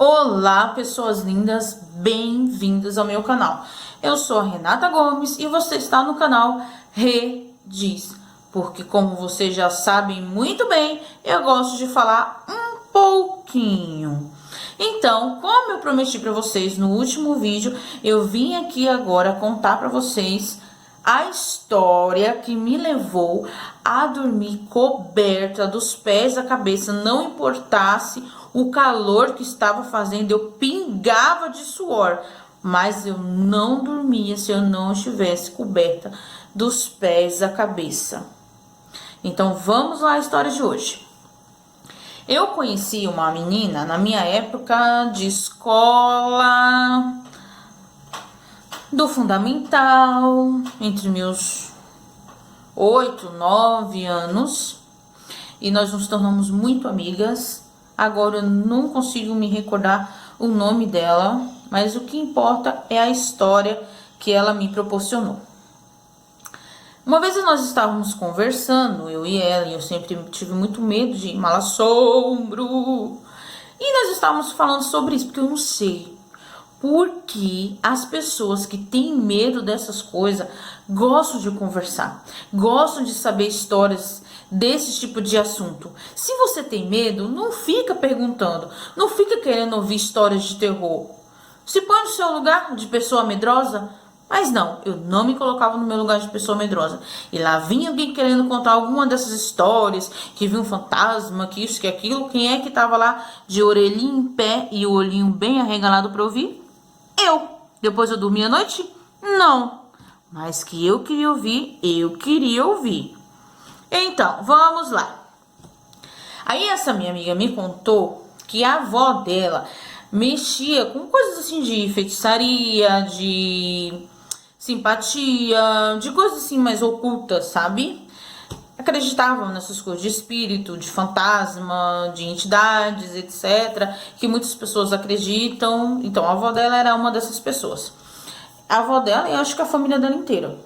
Olá, pessoas lindas, bem-vindas ao meu canal. Eu sou a Renata Gomes e você está no canal Rediz, porque como vocês já sabem muito bem, eu gosto de falar um pouquinho. Então, como eu prometi para vocês no último vídeo, eu vim aqui agora contar para vocês a história que me levou a dormir coberta dos pés à cabeça, não importasse o calor que estava fazendo, eu pingava de suor, mas eu não dormia se eu não estivesse coberta dos pés à cabeça. Então vamos lá à história de hoje. Eu conheci uma menina na minha época de escola do fundamental, entre meus 8, 9 anos, e nós nos tornamos muito amigas. Agora eu não consigo me recordar o nome dela, mas o que importa é a história que ela me proporcionou. Uma vez nós estávamos conversando, eu e ela, e eu sempre tive muito medo de mal assombro, e nós estávamos falando sobre isso, porque eu não sei porque as pessoas que têm medo dessas coisas gostam de conversar, gostam de saber histórias desse tipo de assunto. Se você tem medo, não fica perguntando, não fica querendo ouvir histórias de terror. Se põe no seu lugar de pessoa medrosa. Mas não, eu não me colocava no meu lugar de pessoa medrosa. E lá vinha alguém querendo contar alguma dessas histórias, que viu um fantasma, que isso, que aquilo. Quem é que tava lá de orelhinha em pé e o olhinho bem arregalado para ouvir? Eu. Depois eu dormia à noite? Não. Mas que eu queria ouvir, eu queria ouvir. Então, vamos lá. Aí essa minha amiga me contou que a avó dela mexia com coisas assim de feitiçaria, de simpatia, de coisas assim mais ocultas, sabe? Acreditavam nessas coisas de espírito, de fantasma, de entidades, etc. Que muitas pessoas acreditam. Então a avó dela era uma dessas pessoas. A avó dela e acho que a família dela inteira.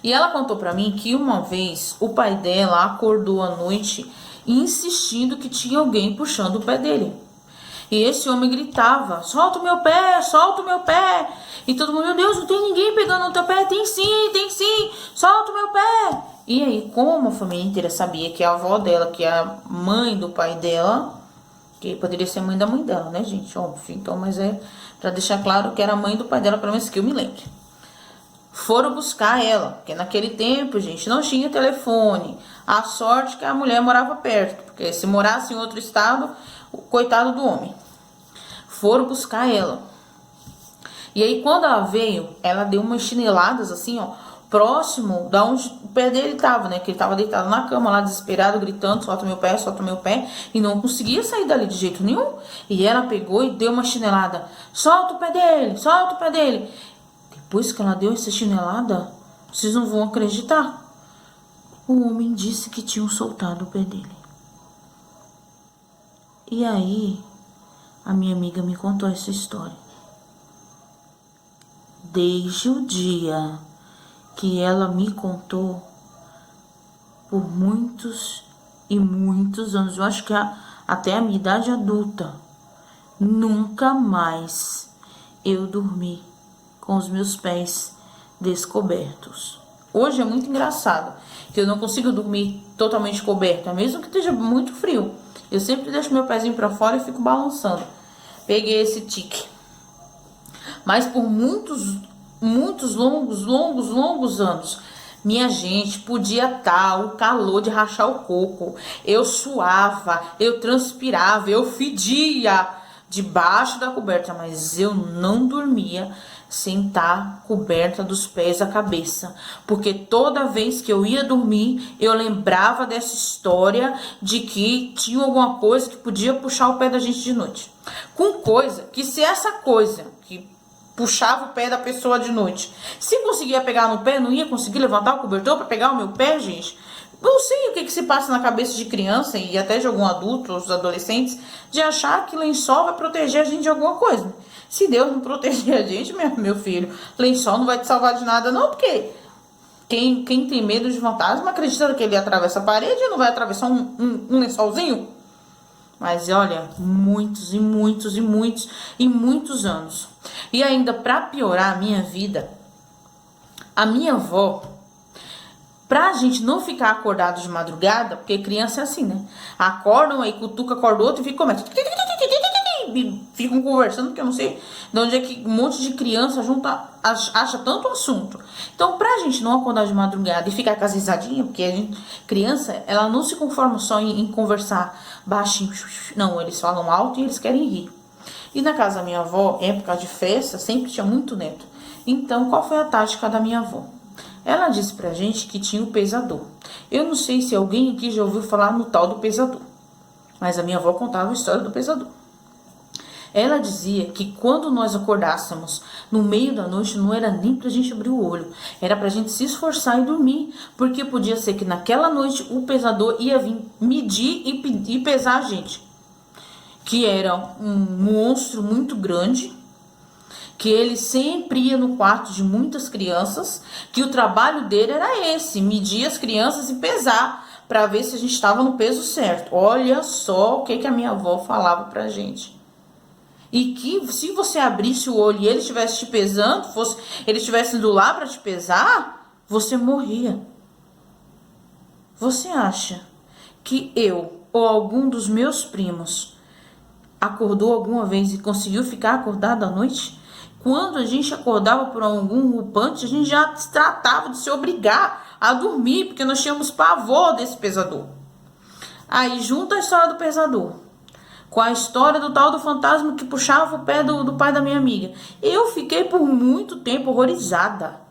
E ela contou pra mim que uma vez o pai dela acordou à noite insistindo que tinha alguém puxando o pé dele. E esse homem gritava, solta o meu pé, solta o meu pé. E todo mundo, meu Deus, não tem ninguém pegando no teu pé. Tem sim, solta o meu pé. E aí, como a família inteira sabia que a avó dela, que é a mãe do pai dela, que poderia ser a mãe da mãe dela, né, gente? Óbvio, então, mas é pra deixar claro que era a mãe do pai dela, pelo menos que eu me lembre. Foram buscar ela, porque naquele tempo, gente, não tinha telefone. A sorte que a mulher morava perto, porque se morasse em outro estado, coitado do homem. Foram buscar ela. E aí, quando ela veio, ela deu umas chineladas assim, ó, próximo da onde o pé dele tava, né? Que ele tava deitado na cama lá, desesperado, gritando, solta meu pé, e não conseguia sair dali de jeito nenhum. E ela pegou e deu uma chinelada. Solta o pé dele, solta o pé dele. Depois que ela deu essa chinelada, vocês não vão acreditar. O homem disse que tinham soltado o pé dele. E aí, a minha amiga me contou essa história. Desde o dia que ela me contou, por muitos e muitos anos, eu acho que até a minha idade adulta, nunca mais eu dormi com os meus pés descobertos. Hoje é muito engraçado que eu não consigo dormir totalmente coberta, mesmo que esteja muito frio. Eu sempre deixo meu pezinho para fora e fico balançando. Peguei esse tique. Mas por muitos longos anos, minha gente, podia estar o calor de rachar o coco. Eu suava, eu transpirava, eu fedia debaixo da coberta, mas eu não dormia sem estar coberta dos pés à cabeça, porque toda vez que eu ia dormir, eu lembrava dessa história de que tinha alguma coisa que podia puxar o pé da gente de noite. Com coisa que, se essa coisa que puxava o pé da pessoa de noite, se conseguia pegar no pé, não ia conseguir levantar o cobertor para pegar o meu pé, gente. Não sei o que se passa na cabeça de criança e até de algum adulto, os adolescentes, de achar que lençol vai proteger a gente de alguma coisa. Se Deus não proteger a gente, meu filho, lençol não vai te salvar de nada não, porque quem tem medo de fantasma acredita que ele atravessa a parede e não vai atravessar um lençolzinho. Mas olha, muitos e muitos e muitos e muitos anos. E ainda para piorar a minha vida, a minha avó, pra gente não ficar acordado de madrugada, porque criança é assim, né? Acordam, aí cutuca, acorda o outro e começa. Ficam conversando, porque eu não sei de onde é que um monte de criança junta, acha tanto assunto. Então, pra gente não acordar de madrugada e ficar com as risadinhas, porque a gente, criança, ela não se conforma só em conversar baixinho. Não, eles falam alto e eles querem rir. E na casa da minha avó, época de festa, sempre tinha muito neto. Então, qual foi a tática da minha avó? Ela disse pra gente que tinha o pesador. Eu não sei se alguém aqui já ouviu falar no tal do pesador, mas a minha avó contava a história do pesador. Ela dizia que quando nós acordássemos no meio da noite, não era nem pra gente abrir o olho, era pra gente se esforçar e dormir, porque podia ser que naquela noite o pesador ia vir medir e pesar a gente. Que era um monstro muito grande, que ele sempre ia no quarto de muitas crianças, que o trabalho dele era esse, medir as crianças e pesar, para ver se a gente estava no peso certo. Olha só o que a minha avó falava pra gente. E que se você abrisse o olho e ele estivesse te pesando, ele estivesse indo lá para te pesar, você morria. Você acha que eu ou algum dos meus primos acordou alguma vez e conseguiu ficar acordado à noite? Quando a gente acordava por algum roupante, a gente já se tratava de se obrigar a dormir, porque nós tínhamos pavor desse pesador. Aí junta a história do pesador com a história do tal do fantasma que puxava o pé do pai da minha amiga. Eu fiquei por muito tempo horrorizada.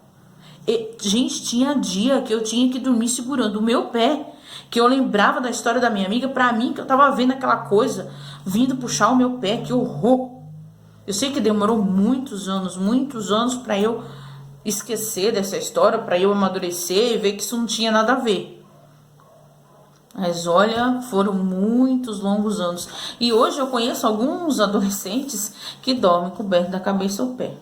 Gente, tinha dia que eu tinha que dormir segurando o meu pé, que eu lembrava da história da minha amiga, pra mim, que eu tava vendo aquela coisa vindo puxar o meu pé, que horror. Eu sei que demorou muitos anos pra eu esquecer dessa história, pra eu amadurecer e ver que isso não tinha nada a ver. Mas olha, foram muitos longos anos. E hoje eu conheço alguns adolescentes que dormem coberto da cabeça ao pé.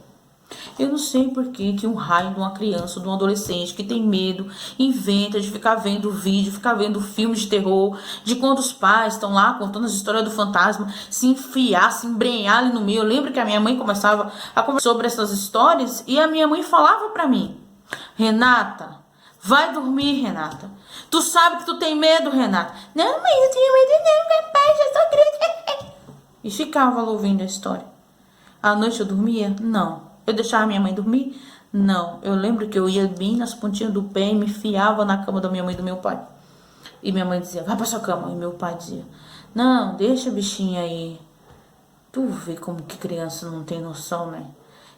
Eu não sei por que um raio de uma criança, de um adolescente que tem medo, inventa de ficar vendo vídeo, ficar vendo filmes de terror, de quando os pais estão lá contando as histórias do fantasma, se enfiar, se embrenhar ali no meio. Eu lembro que a minha mãe começava a conversar sobre essas histórias e a minha mãe falava pra mim: Renata, vai dormir, Renata. Tu sabe que tu tem medo, Renata. Não, mãe, eu tenho medo não, capaz, eu sou grande. E ficava lá ouvindo a história. À noite eu dormia? Não. Eu deixava minha mãe dormir? Não. Eu lembro que eu ia bem nas pontinhas do pé e me enfiava na cama da minha mãe e do meu pai. E minha mãe dizia, vai pra sua cama. E meu pai dizia, não, deixa a bichinha aí. Tu vê como que criança não tem noção, né?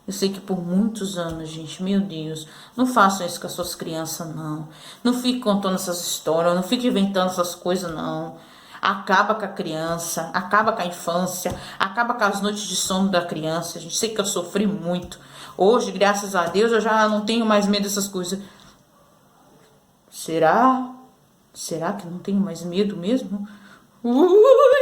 Eu sei que por muitos anos, gente, meu Deus, não façam isso com as suas crianças, não. Não fique contando essas histórias, não fique inventando essas coisas, não. Acaba com a criança, acaba com a infância, acaba com as noites de sono da criança. A gente sei que eu sofri muito. Hoje, graças a Deus, eu já não tenho mais medo dessas coisas. Será? Será que não tenho mais medo mesmo? Ui!